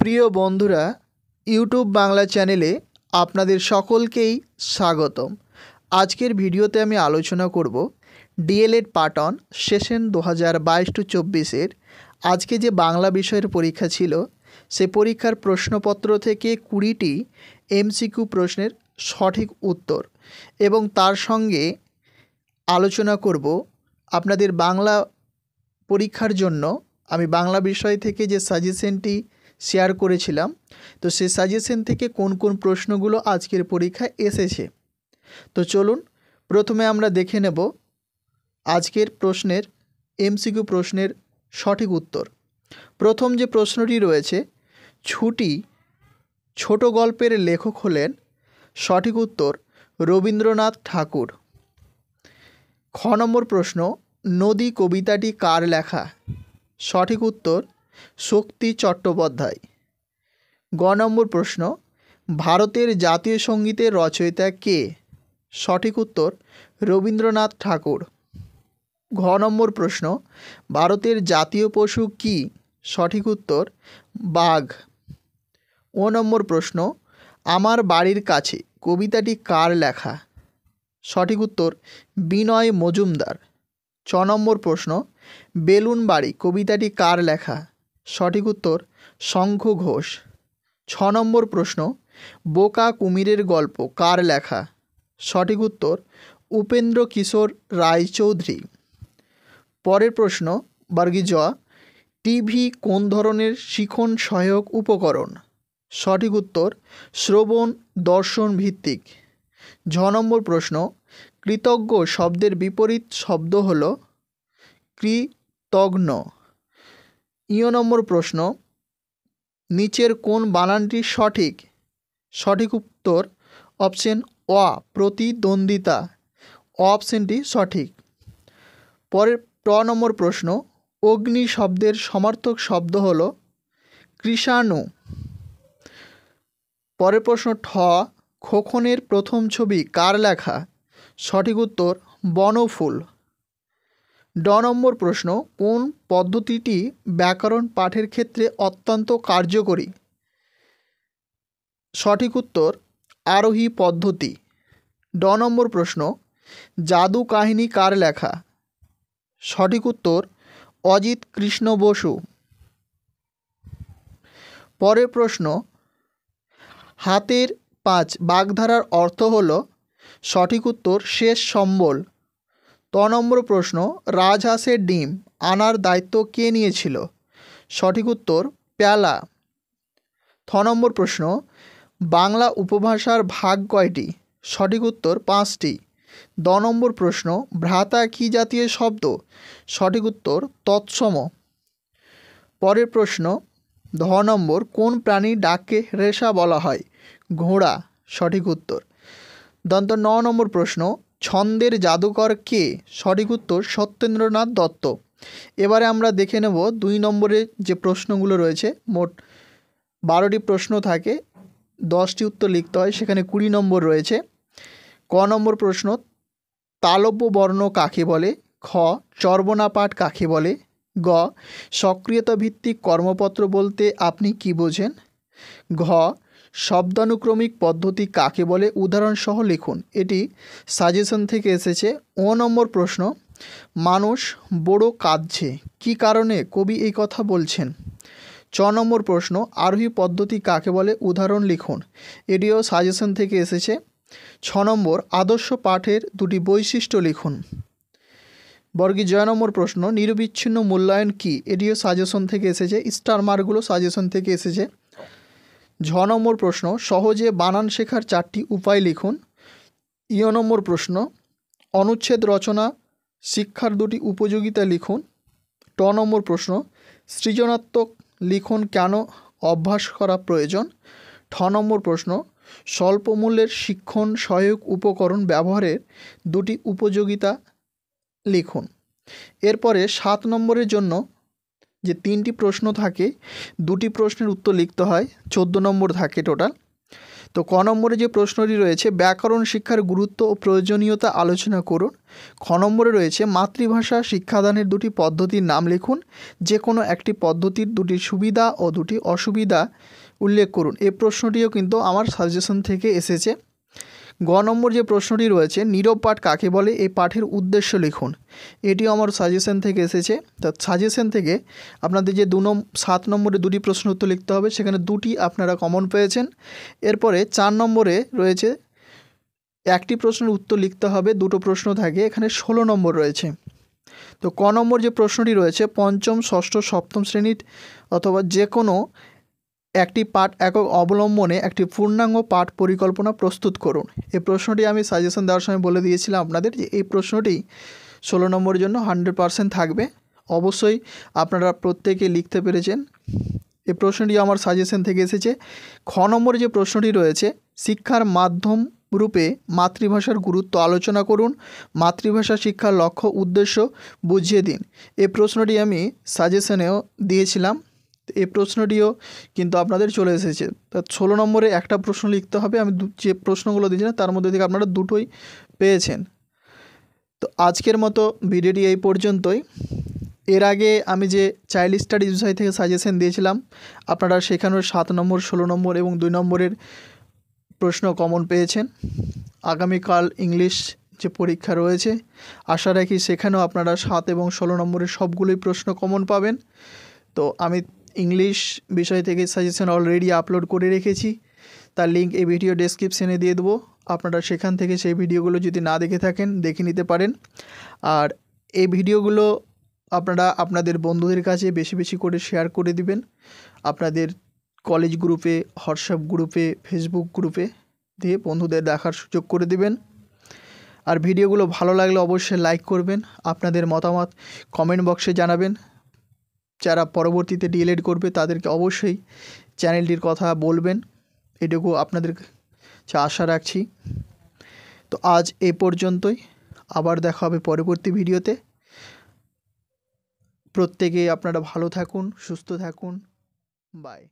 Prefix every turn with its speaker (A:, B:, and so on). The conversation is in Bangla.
A: প্রিয় বন্ধুরা, ইউটিউব বাংলা চ্যানেলে আপনাদের সকলকেই স্বাগতম। আজকের ভিডিওতে আমি আলোচনা করব ডিএলএড পার্ট 1 সেশন 2022-24 আজকে যে বাংলা বিষয়ের পরীক্ষা ছিল সে পরীক্ষার প্রশ্নপত্র থেকে 20টি এমসিকিউ প্রশ্নের সঠিক উত্তর এবং তার সঙ্গে আলোচনা করব আপনাদের বাংলা পরীক্ষার জন্য আমি বাংলা বিষয় থেকে যে সাজেশনটি শেয়ার করেছিলাম, তো সেই সাজেশন থেকে কোন কোন প্রশ্নগুলো আজকের পরীক্ষায় এসেছে। তো চলুন প্রথমে আমরা দেখে নেব আজকের প্রশ্নের এমসিকিউ প্রশ্নের সঠিক উত্তর। প্রথম যে প্রশ্নটি রয়েছে, ছুটি ছোট গল্পের লেখক হলেন। সঠিক উত্তর রবীন্দ্রনাথ ঠাকুর। খ নম্বর প্রশ্ন, নদী কবিতাটি কার লেখা? সঠিক উত্তর শক্তি চট্টোপাধ্যায়। গ নম্বর প্রশ্ন, ভারতের জাতীয় সঙ্গীতের রচয়িতা কে? সঠিক উত্তর রবীন্দ্রনাথ ঠাকুর। ঘ নম্বর প্রশ্ন, ভারতের জাতীয় পশু কি? সঠিক উত্তর বাঘ। ও নম্বর প্রশ্ন, আমার বাড়ির কাছে কবিতাটি কার লেখা? সঠিক উত্তর বিনয় মজুমদার। ছ নম্বর প্রশ্ন, বেলুন বাড়ি কবিতাটি কার লেখা? সঠিক উত্তর শঙ্খ ঘোষ। ছ নম্বর প্রশ্ন, বোকা কুমিরের গল্প কার লেখা? সঠিক উত্তর উপেন্দ্র কিশোর রায়চৌধুরী। পরের প্রশ্ন বর্গী জ, টিভি কোন ধরনের শিখন সহায়ক উপকরণ? সঠিক উত্তর শ্রবণ দর্শন ভিত্তিক। ঝ নম্বর প্রশ্ন, কৃতজ্ঞ শব্দের বিপরীত শব্দ হল কৃতঘ্ন। ইয় নম্বর প্রশ্ন, নিচের কোন বানানটি সঠিক? সঠিক উত্তর অপশন অ প্রতিদ্বন্দ্বিতা। অপশনটি সঠিক। পরের ট নম্বর প্রশ্ন, অগ্নি শব্দের সমার্থক শব্দ হল কৃষাণু। পরের প্রশ্ন ঠ, খোকনের প্রথম ছবি কার লেখা? সঠিক উত্তর বনফুল। ড নম্বর প্রশ্ন, কোন পদ্ধতিটি ব্যাকরণ পাঠের ক্ষেত্রে অত্যন্ত কার্যকরী? সঠিক উত্তর আরোহী পদ্ধতি। ড নম্বর প্রশ্ন, জাদু কাহিনী কার লেখা? সঠিক উত্তর অজিত কৃষ্ণ বসু। পরের প্রশ্ন, হাতের পাঁচ বাগধারার অর্থ হল? সঠিক উত্তর শেষ সম্বল। ত নম্বর প্রশ্ন, রাজহাঁসের ডিম আনার দায়িত্ব কে নিয়েছিল? সঠিক উত্তর প্যালা। থ নম্বর প্রশ্ন, বাংলা উপভাষার ভাগ কয়টি? সঠিক উত্তর 5টি। দ নম্বর প্রশ্ন, ভ্রাতা কী জাতীয় শব্দ? সঠিক উত্তর তৎসম। পরের প্রশ্ন ধ নম্বর, কোন প্রাণীর ডাককে রেশা বলা হয়? ঘোড়া। সঠিক উত্তর। দন্ত ন নম্বর প্রশ্ন, ছন্দের জাদুকর কে? সঠিক উত্তর সত্যেন্দ্রনাথ দত্ত। এবারে আমরা দেখে নেব 2 নম্বরে যে প্রশ্নগুলো রয়েছে। মোট 12টি প্রশ্ন থাকে, 10টি উত্তর লিখতে হয়, সেখানে 20 নম্বর রয়েছে। ক নম্বর প্রশ্ন, তালব্য বর্ণ কাকে বলে? খ, চর্বণাপাঠ কাকে বলে? গ, সক্রিয়তা ভিত্তিক কর্মপত্র বলতে আপনি কি বোঝেন? ঘ, শব্দানুক্রমিক পদ্ধতি কাকে বলে? উদাহরণসহ লিখুন। এটি সাজেশন থেকে এসেছে। ও নম্বর প্রশ্ন, মানুষ বড় কাঁদছে, কী কারণে কবি এই কথা বলছেন? চ নম্বর প্রশ্ন, আরোহী পদ্ধতি কাকে বলে? উদাহরণ লিখুন। এটিও সাজেশন থেকে এসেছে। ছ নম্বর, আদর্শ পাঠের 2টি বৈশিষ্ট্য লিখুন। বর্গী জ নম্বর প্রশ্ন, নিরবিচ্ছিন্ন মূল্যায়ন কি? এটিও সাজেশন থেকে এসেছে। স্টার মার্কগুলো সাজেশন থেকে এসেছে। ঝ নম্বর প্রশ্ন, সহজে বানান শেখার 4টি উপায় লিখুন। ইয় নম্বর প্রশ্ন, অনুচ্ছেদ রচনা শিক্ষার 2টি উপযোগিতা লিখুন। ট নম্বর প্রশ্ন, সৃজনাত্মক লিখন কেন অভ্যাস করা প্রয়োজন? ঠ নম্বর প্রশ্ন, স্বল্প মূল্যের শিক্ষণ সহায়ক উপকরণ ব্যবহারের 2টি উপযোগিতা লিখুন। এরপরে 7 নম্বরের জন্য যে 3টি প্রশ্ন থাকে, 2টি প্রশ্নের উত্তর লিখতে হয়, 14 নম্বর থাকে টোটাল। তো ক নম্বরে যে প্রশ্নটি রয়েছে ব্যাকরণ শিক্ষার গুরুত্ব ও প্রয়োজনীয়তা আলোচনা করুন। খ নম্বরে রয়েছে মাতৃভাষা শিক্ষাদানের দুটি পদ্ধতির নাম লিখুন, যে কোনো একটি পদ্ধতির দুটি সুবিধা ও দুটি অসুবিধা উল্লেখ করুন। এই প্রশ্নটিও কিন্তু আমার সাজেশন থেকে এসেছে। গ নম্বর যে প্রশ্নটি রয়েছে নীরব পাঠ কাকে বলে, এই পাঠের উদ্দেশ্য লিখুন। এটিও আমার সাজেশন থেকে এসেছে। তা সাজেশন থেকে আপনাদের যে 7 নম্বরে দুটি প্রশ্ন উত্তর লিখতে হবে, সেখানে দুটি আপনারা কমন পেয়েছেন। এরপরে 4 নম্বরে রয়েছে একটি প্রশ্নের উত্তর লিখতে হবে, দুটো প্রশ্ন থাকে, এখানে 16 নম্বর রয়েছে। তো ক নম্বর যে প্রশ্নটি রয়েছে পঞ্চম, ষষ্ঠ, সপ্তম শ্রেণীর অথবা যে কোনো একটি পাঠ একক অবলম্বনে একটি পূর্ণাঙ্গ পাঠ পরিকল্পনা প্রস্তুত করুন। এই প্রশ্নটি আমি সাজেশন দেওয়ার সময় বলে দিয়েছিলাম আপনাদের যে এই প্রশ্নটি 16 নম্বরের জন্য 100% থাকবে। অবশ্যই আপনারা প্রত্যেকে লিখতে পেরেছেন। এই প্রশ্নটি আমার সাজেশন থেকে এসেছে। খ নম্বরে যে প্রশ্নটি রয়েছে শিক্ষার মাধ্যম রূপে মাতৃভাষার গুরুত্ব আলোচনা করুন, মাতৃভাষা শিক্ষার লক্ষ্য উদ্দেশ্য বুঝিয়ে দিন। এই প্রশ্নটি আমি সাজেশনেও দিয়েছিলাম। এই প্রশ্নটিও কিন্তু আপনাদের চলে এসেছে। তা 16 নম্বরে একটা প্রশ্ন লিখতে হবে। আমি যে প্রশ্নগুলো দিয়েছিলাম তার মধ্যে থেকে আপনারা দুটোই পেয়েছেন। তো আজকের মতো ভিডিওটি এই পর্যন্তই। এর আগে আমি যে চাইল্ড স্টাডিজ বিষয় থেকে সাজেশন দিয়েছিলাম, আপনারা সেখানেও 7 নম্বর, 16 নম্বর এবং 2 নম্বরের প্রশ্ন কমন পেয়েছেন। আগামীকাল ইংলিশ যে পরীক্ষা রয়েছে, আশা রাখি সেখানেও আপনারা 7 এবং 16 নম্বরের সবগুলোই প্রশ্ন কমন পাবেন। তো আমি ইংলিশ বিষয় থেকে সাজেশন অলরেডি আপলোড করে রেখেছি, তার লিঙ্ক এই ভিডিও ডেসক্রিপশনে দিয়ে দেবো। আপনারা সেখান থেকে সেই ভিডিওগুলো যদি না দেখে থাকেন দেখে নিতে পারেন। আর এই ভিডিওগুলো আপনারা আপনাদের বন্ধুদের কাছে বেশি বেশি করে শেয়ার করে দিবেন, আপনাদের কলেজ গ্রুপে, হোয়াটসঅ্যাপ গ্রুপে, ফেসবুক গ্রুপে দিয়ে বন্ধুদের দেখার সুযোগ করে দিবেন। আর ভিডিওগুলো ভালো লাগলে অবশ্যই লাইক করবেন, আপনাদের মতামত কমেন্ট বক্সে জানাবেন। যারা পরবর্তীতে ডিএলএড করবে তাদেরকে অবশ্যই চ্যানেলটির কথা বলবেন, এটুকু আপনাদের আশা রাখছি। তো আজ এই পর্যন্তই, আবার দেখা হবে পরবর্তী ভিডিওতে। প্রত্যেকে আপনারা ভালো থাকুন, সুস্থ থাকুন, বাই।